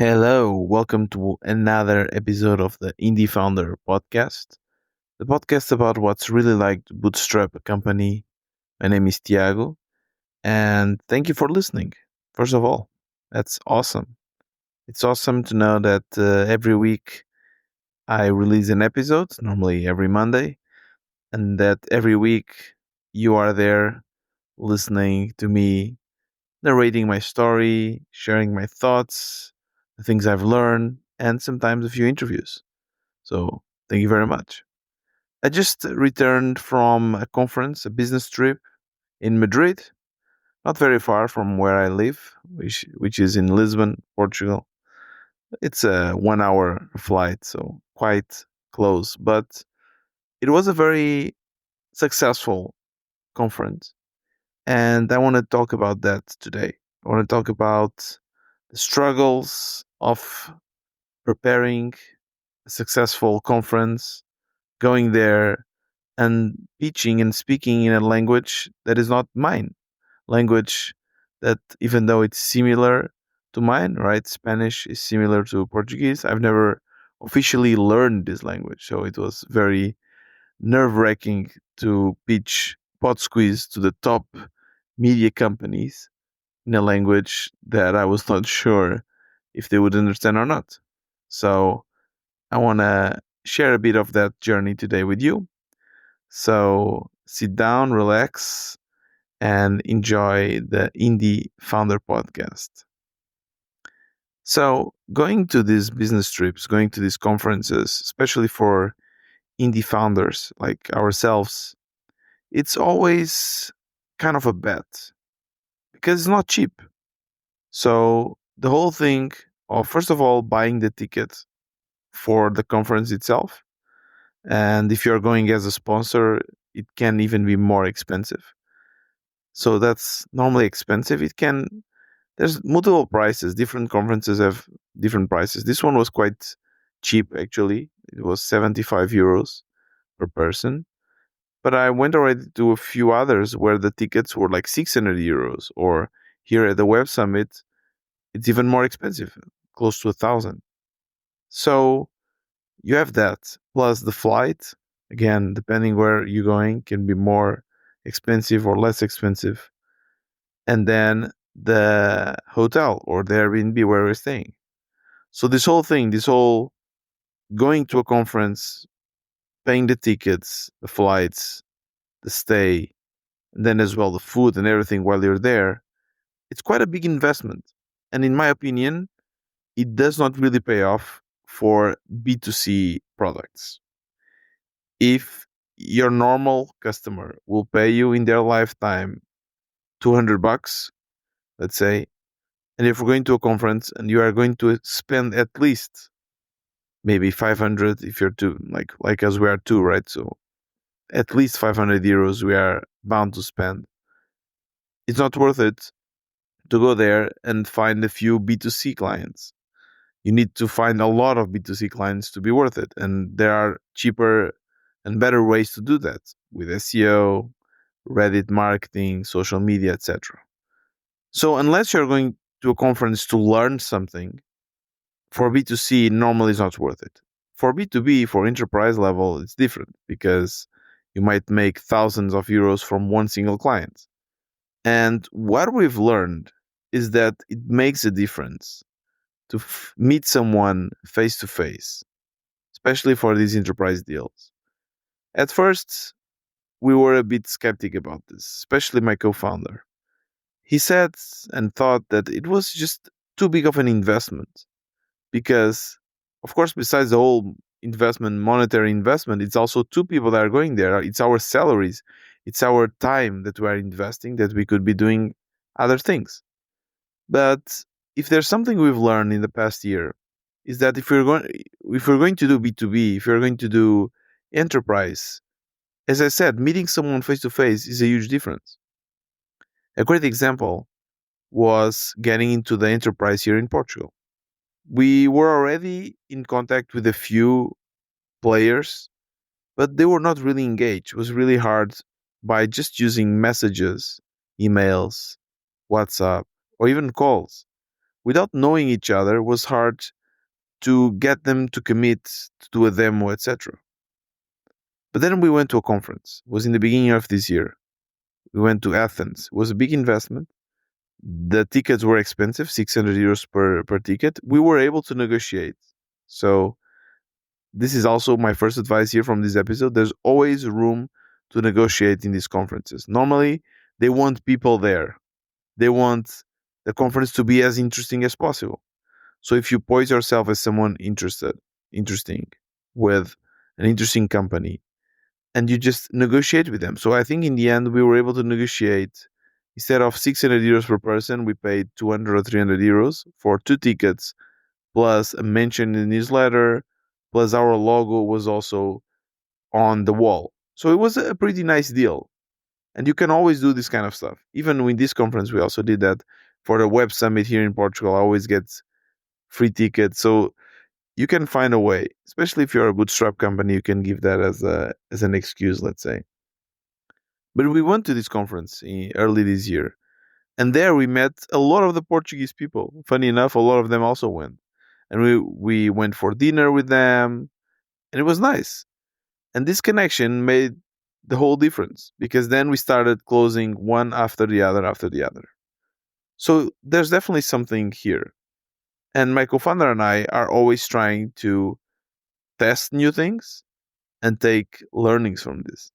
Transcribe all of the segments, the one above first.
Hello, welcome to another episode of the Indie Founder podcast, the podcast about what's really like to bootstrap a company. My name is Tiago, and thank you for listening. First of all, that's awesome. It's awesome to know that every week I release an episode, normally every Monday, and that every week you are there listening to me narrating my story, sharing my thoughts, the things I've learned, and sometimes a few interviews. So thank you very much. I just returned from a conference, a business trip in Madrid, not very far from where I live, which is in Lisbon, Portugal. It's a 1 hour flight, so quite close. But it was a very successful conference, and I want to talk about that today. I want to talk about the struggles of preparing a successful conference, going there and teaching and speaking in a language that is not mine. Language that, even though it's similar to mine, right? Spanish is similar to Portuguese. I've never officially learned this language. So it was very nerve wracking to pitch Pod Squeeze to the top media companies in a language that I was not sure if they would understand or not. So I want to share a bit of that journey today with you. So sit down, relax, and enjoy the Indie Founder podcast. So, going to these business trips, going to these conferences, especially for indie founders like ourselves, it's always kind of a bet because it's not cheap. So, the whole thing of, first of all, buying the ticket for the conference itself. And if you're going as a sponsor, it can even be more expensive. So that's normally expensive. There's multiple prices. Different conferences have different prices. This one was quite cheap actually. It was 75 euros per person. But I went already to a few others where the tickets were like 600 euros, or here at the Web Summit, it's even more expensive, close to 1,000. So you have that plus the flight. Again, depending where you're going, can be more expensive or less expensive, and then the hotel or the Airbnb where we're staying. So this whole thing, this whole going to a conference, paying the tickets, the flights, the stay, and then as well the food and everything while you're there, it's quite a big investment. And in my opinion, it does not really pay off for B2C products. If your normal customer will pay you in their lifetime 200 bucks, let's say, and if we're going to a conference and you are going to spend at least maybe 500 if you're two, like us we are two, right? So at least 500 euros we are bound to spend. It's not worth it to go there and find a few B2C clients. You need to find a lot of B2C clients to be worth it, and there are cheaper and better ways to do that with SEO, Reddit marketing, social media, etc. So unless you're going to a conference to learn something, for B2C, normally it's not worth it. For B2B, for enterprise level, it's different because you might make thousands of euros from one single client. And what we've learned is that it makes a difference to meet someone face to face, especially for these enterprise deals. At first, we were a bit skeptic about this, especially my co founder. He said and thought that it was just too big of an investment because, of course, besides the whole investment, monetary investment, it's also two people that are going there. It's our salaries, it's our time that we are investing that we could be doing other things. But if there's something we've learned in the past year, is that if we're going to do B2B, if you're going to do enterprise, as I said, meeting someone face to face is a huge difference. A great example was getting into the enterprise here in Portugal. We were already in contact with a few players, but they were not really engaged. It was really hard by just using messages, emails, WhatsApp, or even calls. without knowing each other was hard to get them to commit to do a demo, etc. But then we went to a conference. It was in the beginning of this year. We went to Athens. It was a big investment. The tickets were expensive, 600 euros per ticket. We were able to negotiate. So this is also my first advice here from this episode. There's always room to negotiate in these conferences. Normally, they want people there. They want the conference to be as interesting as possible. So if you pose yourself as someone interesting, with an interesting company, and you just negotiate with them. So I think in the end we were able to negotiate. Instead of 600 euros per person, we paid 200 or 300 euros for two tickets, plus a mention in the newsletter, plus our logo was also on the wall. So it was a pretty nice deal. And you can always do this kind of stuff. Even with this conference, we also did that for the web summit here in Portugal. I always get free tickets. So you can find a way, especially if you're a bootstrap company, you can give that as an excuse, let's say. But we went to this conference early this year, and there we met a lot of the Portuguese people. Funny enough, a lot of them also went, and we went for dinner with them, and it was nice. And this connection made the whole difference because then we started closing one after the other. So there's definitely something here. And my co-founder and I are always trying to test new things and take learnings from this.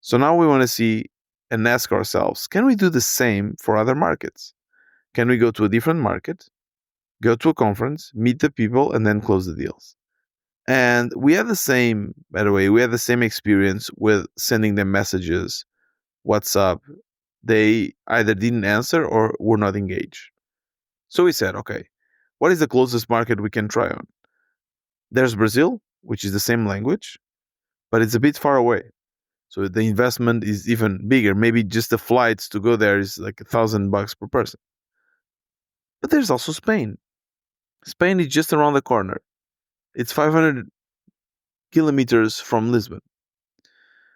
So now we want to see and ask ourselves, can we do the same for other markets? Can we go to a different market, go to a conference, meet the people, and then close the deals? And we had the same, by the way, we had the same experience with sending them messages, WhatsApp. They either didn't answer or were not engaged. So we said, okay, what is the closest market we can try on? There's Brazil, which is the same language, but it's a bit far away. So the investment is even bigger. Maybe just the flights to go there is like $1,000 per person. But there's also Spain. Spain is just around the corner. It's 500 kilometers from Lisbon.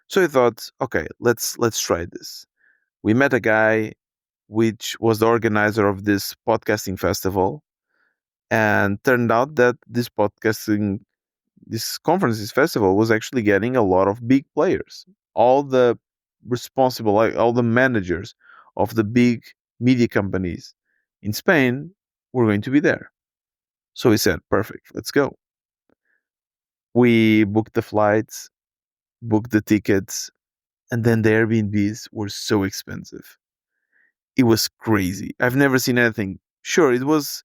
So I thought, okay, let's try this. We met a guy which was the organizer of this podcasting festival, and turned out that this conference, this festival was actually getting a lot of big players. All the responsible, like all the managers of the big media companies in Spain were going to be there. So we said, perfect, let's go. We booked the flights, booked the tickets, and then the Airbnbs were so expensive. It was crazy. I've never seen anything. Sure, it was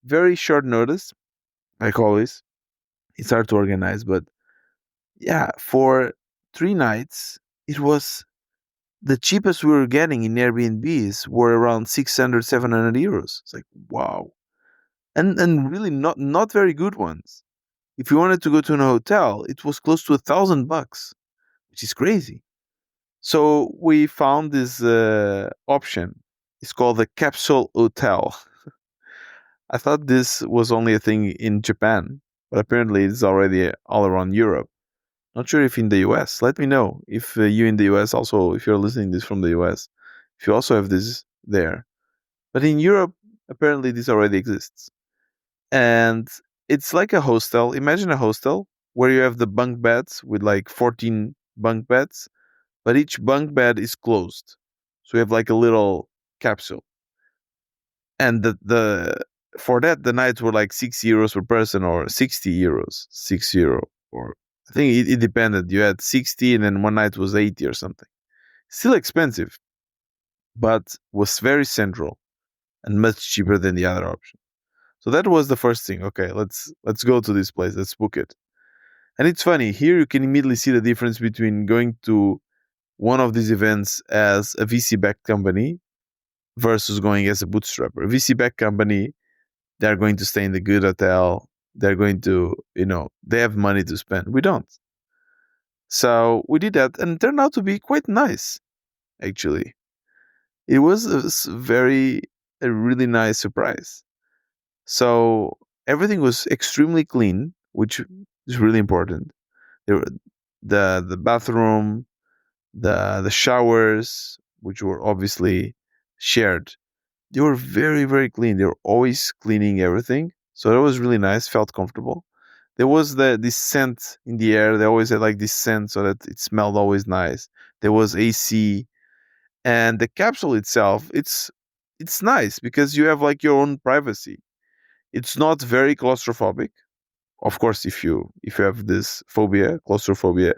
very short notice, like always. It's hard to organize, but yeah, for 3 nights, it was the cheapest we were getting in Airbnbs were around 600, 700 euros. It's like, wow. And really not very good ones. If you wanted to go to a hotel, it was close to $1,000, which is crazy. So we found this option. It's called the capsule hotel. I thought this was only a thing in Japan, but apparently it's already all around Europe. Not sure if in the US. Let me know if you in the US also, if you're listening this from the US, if you also have this there. But in Europe, apparently this already exists. And it's like a hostel. Imagine a hostel where you have the bunk beds with like 14 bunk beds, but each bunk bed is closed. So you have like a little capsule. And the for that the nights were like 6 euros per person or 60 euros, 60, or I think it depended. You had 60 and then one night was 80 or something. Still expensive, but was very central and much cheaper than the other option. So that was the first thing. Okay, let's go to this place. Let's book it. And it's funny, here you can immediately see the difference between going to one of these events as a VC backed company versus going as a bootstrapper. A VC backed company, they're going to stay in the good hotel. They're going to, they have money to spend. We don't. So we did that and it turned out to be quite nice, actually. It was a really nice surprise. So everything was extremely clean, which is really important. There were the bathroom, the showers, which were obviously shared. They were very, very clean. They were always cleaning everything. So that was really nice, felt comfortable. There was this scent in the air. They always had like this scent so that it smelled always nice. There was AC, and the capsule itself, it's nice because you have like your own privacy. It's not very claustrophobic. Of course, if you have this phobia, claustrophobia,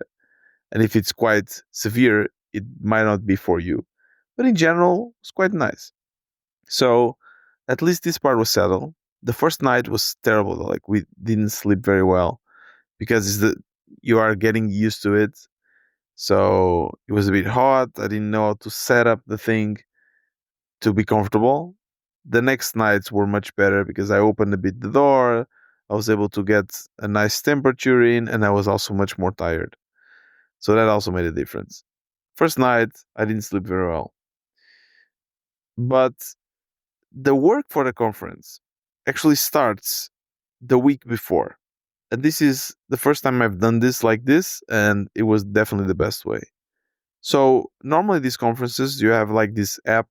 and if it's quite severe, it might not be for you. But in general, it's quite nice. So at least this part was settled. The first night was terrible though. Like we didn't sleep very well because you are getting used to it. So it was a bit hot. I didn't know how to set up the thing to be comfortable. The next nights were much better because I opened a bit the door. I was able to get a nice temperature in, and I was also much more tired. So that also made a difference. First night, I didn't sleep very well. But the work for the conference actually starts the week before. And this is the first time I've done this like this, and it was definitely the best way. So normally these conferences, you have like this app,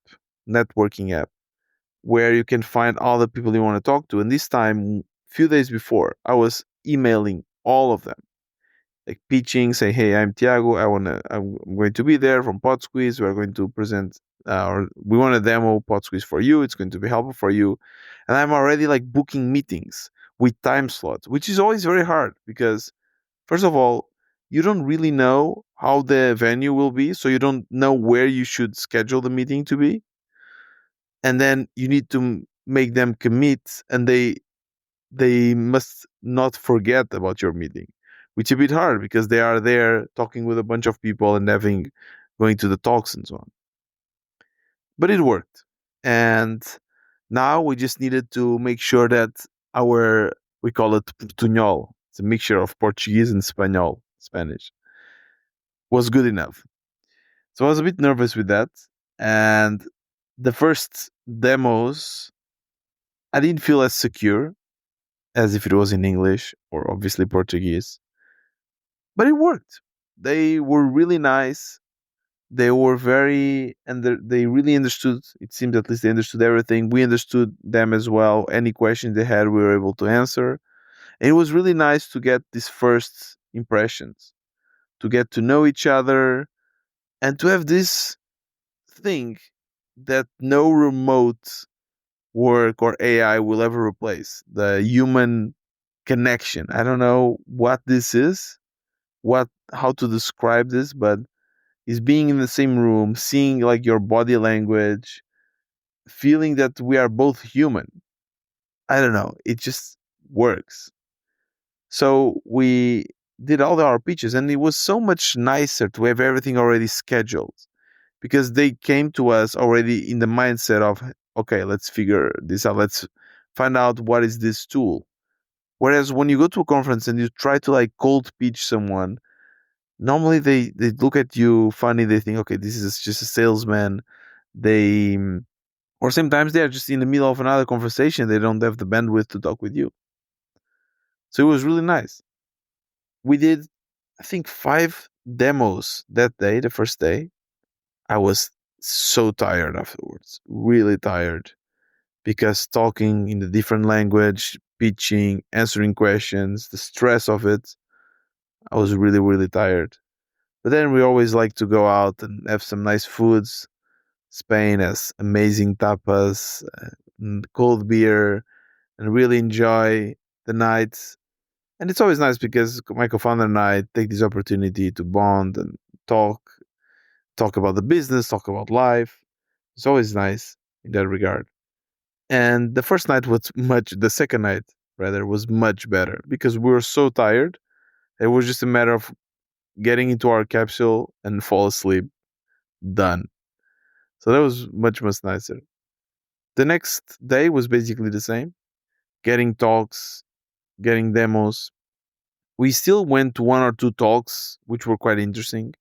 networking app, where you can find all the people you want to talk to. And this time, few days before, I was emailing all of them, like pitching, say, "Hey, I'm Tiago. I'm going to be there from PodSqueeze. We're going to present, or we want to demo PodSqueeze for you. It's going to be helpful for you." And I'm already like booking meetings with time slots, which is always very hard because, first of all, you don't really know how the venue will be, so you don't know where you should schedule the meeting to be, and then you need to make them commit, and they must not forget about your meeting, which is a bit hard because they are there talking with a bunch of people and having going to the talks and so on. But it worked, and now we just needed to make sure that our, we call it portunhol, it's a mixture of Portuguese and Spanish, was good enough. So I was a bit nervous with that, and the first demos I didn't feel as secure as if it was in English or obviously Portuguese. But it worked. They were really nice. They were very, and they really understood. It seemed at least they understood everything. We understood them as well. Any questions they had, we were able to answer. And it was really nice to get these first impressions, to get to know each other, and to have this thing that no remote work or AI will ever replace, the human connection. I don't know what this is, what how to describe this, but is being in the same room, seeing like your body language, feeling that we are both human. I don't know, it just works. So we did all our pitches, and it was so much nicer to have everything already scheduled because they came to us already in the mindset of, okay, let's figure this out, let's find out what is this tool. Whereas when you go to a conference and you try to like cold pitch someone, normally they look at you funny. They think, okay, this is just a salesman. They or sometimes they are just in the middle of another conversation. They don't have the bandwidth to talk with you. So it was really nice. We did, I think, 5 demos that day. The first day, I was so tired afterwards. Really tired because talking in the different language, pitching, answering questions, the stress of it. I was really, really tired. But then we always like to go out and have some nice foods. Spain has amazing tapas, cold beer, and really enjoy the nights. And it's always nice because my co-founder and I take this opportunity to bond and talk, talk about the business, talk about life. It's always nice in that regard. And the first night was the second night rather was much better because we were so tired. It was just a matter of getting into our capsule and fall asleep. Done. So that was much, much nicer. The next day was basically the same, getting talks, getting demos. We still went to 1 or 2 talks, which were quite interesting.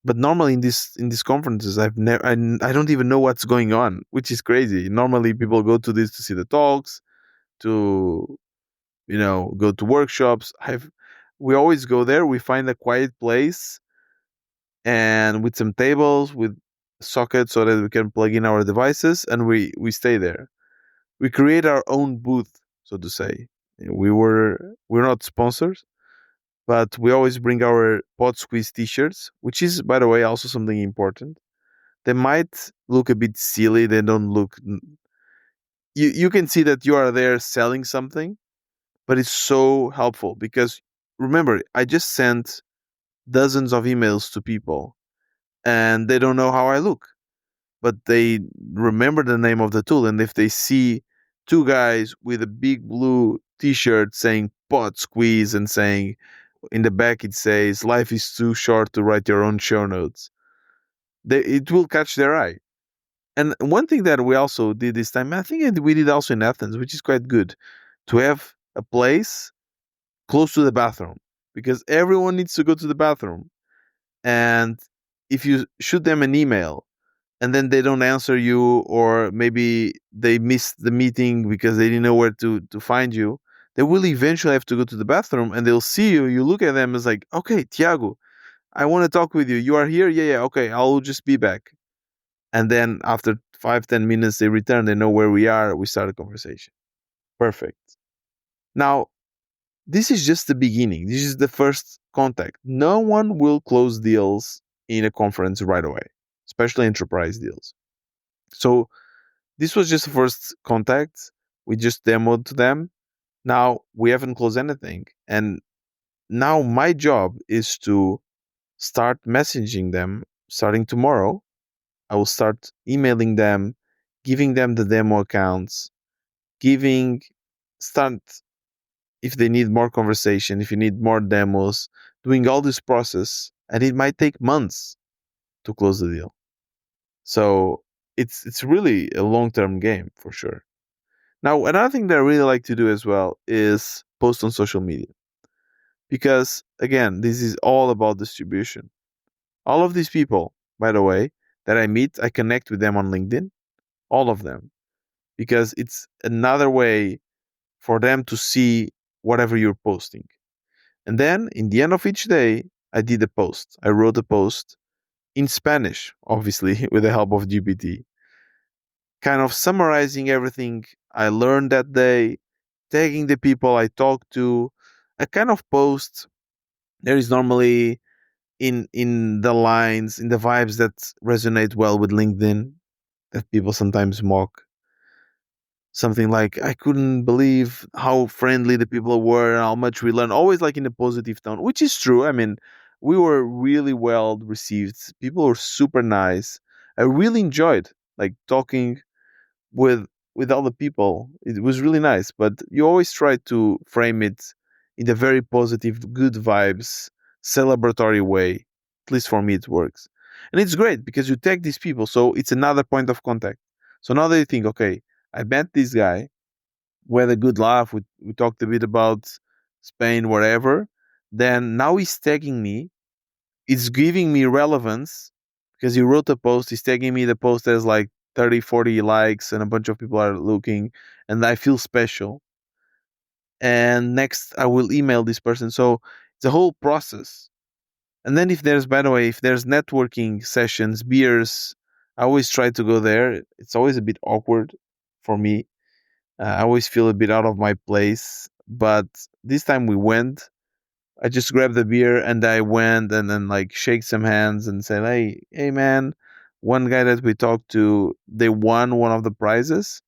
But normally in these conferences, I don't even know what's going on, which is crazy. Normally people go to this to see the talks, to go to workshops. We always go there. We find a quiet place and with some tables with socket so that we can plug in our devices, and we stay there. We create our own booth, so to say. We're not sponsors, but we always bring our Pod Squeeze t-shirts, which is, by the way, also something important. They might look a bit silly. They don't look. You can see that you are there selling something, but it's so helpful because remember, I just sent dozens of emails to people, and they don't know how I look, but they remember the name of the tool. And if they see two guys with a big blue T-shirt saying "Pod Squeeze" and saying in the back it says "Life is too short to write your own show notes," it will catch their eye. And one thing that we also did this time, I think we did also in Athens, which is quite good, to have a place close to the bathroom because everyone needs to go to the bathroom. And if you shoot them an email and then they don't answer you, or maybe they missed the meeting because they didn't know where to find you, they will eventually have to go to the bathroom and they'll see you. You look at them as like, okay, Tiago, I want to talk with you. You are here? Yeah, yeah, okay, I'll just be back. And then after 5, 10 minutes, they return. They know where we are. We start a conversation. Perfect. Now, this is just the beginning. This is the first contact. No one will close deals in a conference right away, especially enterprise deals. So this was just the first contact. We just demoed to them. Now we haven't closed anything. And now my job is to start messaging them starting tomorrow. I will start emailing them, giving them the demo accounts, giving start if they need more conversation, if you need more demos, doing all this process, and it might take months to close the deal. So it's really a long term game for sure. Now, another thing that I really like to do as well is post on social media because again, this is all about distribution. All of these people, by the way, that I meet, I connect with them on LinkedIn, all of them, because it's another way for them to see whatever you're posting. And then in the end of each day, I did a post. I wrote a post in Spanish, obviously, with the help of GPT, kind of summarizing everything I learned that day, tagging the people I talked to. A kind of post there is normally in the lines, in the vibes that resonate well with LinkedIn that people sometimes mock. Something like, I couldn't believe how friendly the people were and how much we learned, always like in a positive tone, which is true. I mean, we were really well received. People were super nice. I really enjoyed like talking with with other people. It was really nice, but you always try to frame it in a very positive, good vibes, celebratory way. At least for me, it works, and it's great because you tag these people, so it's another point of contact. So now that you think, okay, I met this guy, we had a good laugh, we talked a bit about Spain, whatever. Then now he's tagging me, it's giving me relevance because he wrote a post, he's tagging me, the post has like 30, 40 likes, and a bunch of people are looking, and I feel special. And next, I will email this person. So it's a whole process. And then, if there's, by the way, if there's networking sessions, beers, I always try to go there. It's always a bit awkward for me. I always feel a bit out of my place. But this time we went, I just grabbed the beer and I went and then like shake some hands and say, hey man, one guy that we talked to, they won one of the prizes,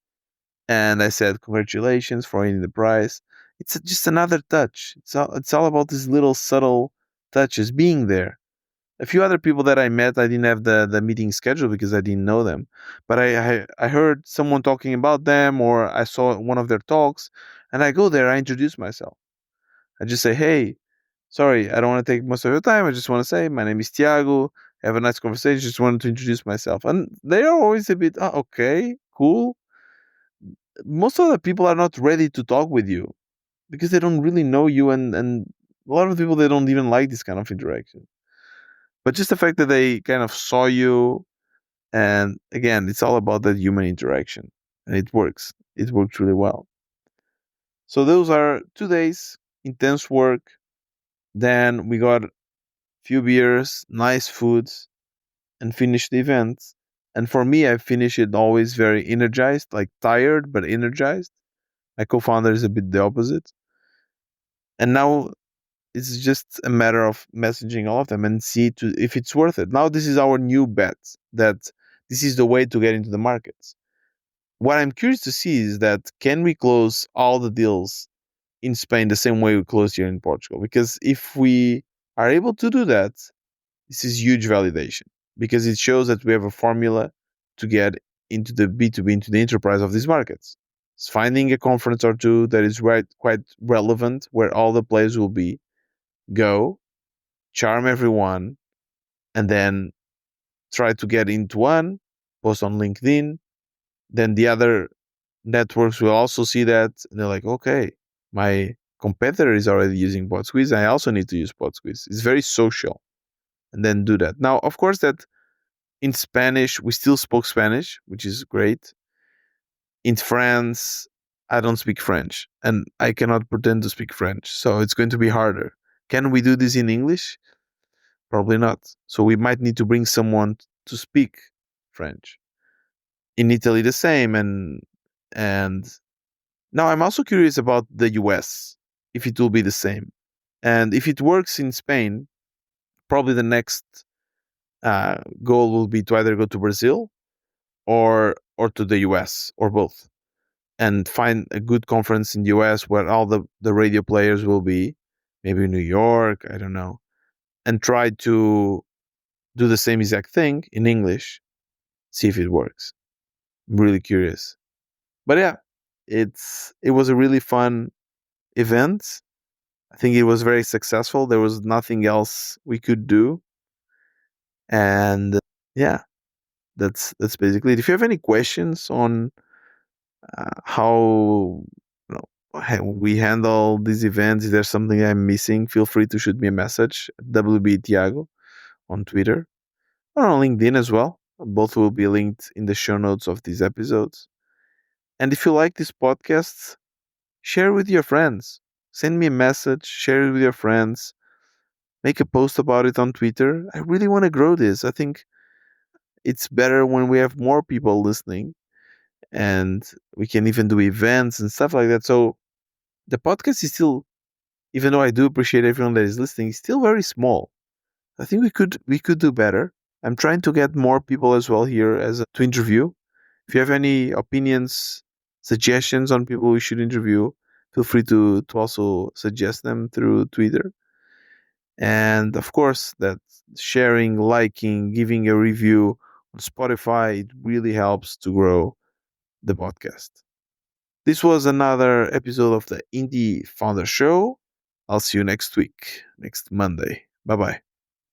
and I said congratulations for winning the prize. It's just another touch. It's all about these little subtle touches, being there. A few other people that I met, I didn't have the meeting scheduled because I didn't know them, but I heard someone talking about them, or I saw one of their talks, and I go there, I introduce myself. I just say, hey, sorry, I don't want to take most of your time. I just want to say my name is Tiago. Have a nice conversation. Just wanted to introduce myself. And they are always a bit, okay, cool. Most of the people are not ready to talk with you because they don't really know you. And a lot of people, they don't even like this kind of interaction. But just the fact that they kind of saw you, and again, it's all about that human interaction. And it works. It works really well. So those are 2 days, intense work. Then we got few beers, nice foods, and finished the event. And for me, I finish it always very energized, like tired but energized. My co-founder is a bit the opposite. And now it's just a matter of messaging all of them and see to if it's worth it. Now this is our new bet that this is the way to get into the markets. What I'm curious to see is that can we close all the deals in Spain the same way we closed here in Portugal? Because if we are able to do that, this is huge validation because it shows that we have a formula to get into the B2B, into the enterprise of these markets. It's finding a conference or two that is right, quite relevant where all the players will be, go, charm everyone, and then try to get into one, post on LinkedIn. Then the other networks will also see that and they're like, okay, my competitor is already using PodSqueeze. I also need to use PodSqueeze. It's very social. And then do that. Now, of course, that in Spanish, we still spoke Spanish, which is great. In France, I don't speak French and I cannot pretend to speak French. So it's going to be harder. Can we do this in English? Probably not. So we might need to bring someone to speak French. In Italy, the same. And now I'm also curious about the US, if it will be the same. And if it works in Spain, probably the next goal will be to either go to Brazil or to the US or both, and find a good conference in the US where all the radio players will be, maybe New York, I don't know, and try to do the same exact thing in English, see if it works. I'm really curious. But yeah, it was a really fun event. I think it was very successful. There was nothing else we could do. And yeah, that's basically it. If you have any questions on how we handle these events, if there's something I'm missing, feel free to shoot me a message at WB on Twitter or on LinkedIn as well. Both will be linked in the show notes of these episodes. And if you like this podcast, share it with your friends. Send me a message, share it with your friends, make a post about it on Twitter. I really want to grow this. I think it's better when we have more people listening and we can even do events and stuff like that. So the podcast is still, even though I do appreciate everyone that is listening, it's still very small. I think we could do better. I'm trying to get more people as well here to interview. If you have any opinions, suggestions on people we should interview, feel free to also suggest them through Twitter. And of course, that sharing, liking, giving a review on Spotify, it really helps to grow the podcast. This was another episode of the Indie Founder Show. I'll see you next week, next Monday. Bye bye.